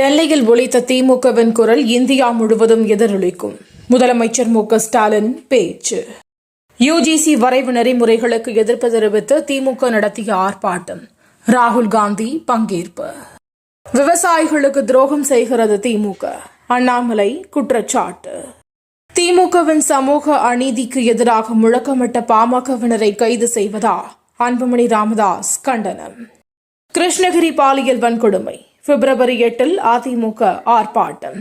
டெல்லியில் ஒலித்த திமுகவின் குரல் இந்தியா முழுவதும் எதிரொலிக்கும். முதலமைச்சர் மு க ஸ்டாலின் பேச்சு. யுஜிசி வரைவு நெறிமுறைகளுக்கு எதிர்ப்பு தெரிவித்து திமுக நடத்திய ஆர்ப்பாட்டம். ராகுல் காந்தி பங்கேற்பு. விவசாயிகளுக்கு துரோகம் செய்கிறது திமுக. அண்ணாமலை குற்றச்சாட்டு. திமுகவின் சமூக அநீதிக்கு எதிராக முழக்கமிட்ட பாமகவினரை கைது செய்வதா? அன்புமணி ராமதாஸ் கண்டனம். கிருஷ்ணகிரி பாலியல் வன்கொடுமை. பிப்ரவரி 8 அதிமுக ஆர்ப்பாட்டம்.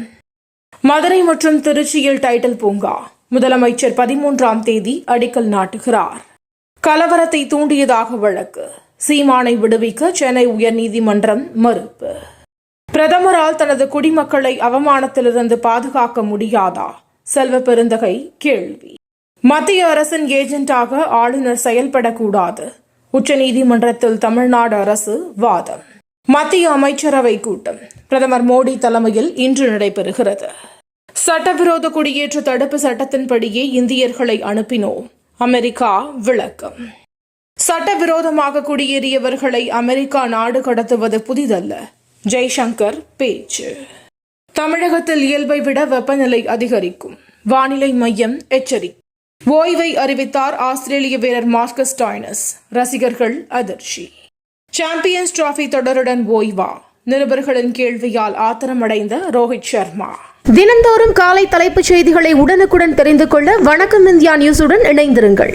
மதுரை மற்றும் திருச்சியில் டைட்டில் பூங்கா. முதலமைச்சர் 13ஆம் தேதி அடிக்கல் நாட்டுகிறார். கலவரத்தை தூண்டியதாக வழக்கு. சீமானை விடுவிக்க சென்னை உயர்நீதிமன்றம் மறுப்பு. பிரதமரால் தனது குடிமக்களை அவமானத்திலிருந்து பாதுகாக்க முடியாதா? செல்வ பெருந்தகை கேள்வி. மத்திய அரசின் ஏஜென்டாக ஆளுநர் செயல்படக்கூடாது. உச்சநீதிமன்றத்தில் தமிழ்நாடு அரசு வாதம். மத்திய அமைச்சரவை கூட்டம் பிரதமர் மோடி தலைமையில் இன்று நடைபெறுகிறது. சட்டவிரோத குடியேற்ற தடுப்பு சட்டத்தின்படியே இந்தியர்களை அனுப்பினோம். அமெரிக்கா விளக்கம். சட்டவிரோதமாக குடியேறியவர்களை அமெரிக்கா நாடு கடத்துவது புதிதல்ல. ஜெய்சங்கர் பேச்சு. தமிழகத்தில் இயல்பை விட வெப்பநிலை அதிகரிக்கும். வானிலை மையம் எச்சரிக்கை. ஓய்வை அறிவித்தார் ஆஸ்திரேலிய வீரர் மார்க்கஸ் ஸ்டாய்னஸ். ரசிகர்கள் அதிர்ச்சி. Champions trophy தொடருடன் ஓய்வா? நிருபர்களின் கேள்வியால் ஆத்திரமடைந்த ரோஹித் சர்மா. தினந்தோறும் காலை தலைப்புச் செய்திகளை உடனுக்குடன் தெரிந்து கொள்ள வணக்கம் இந்தியா நியூஸுடன் இணைந்திருங்கள்.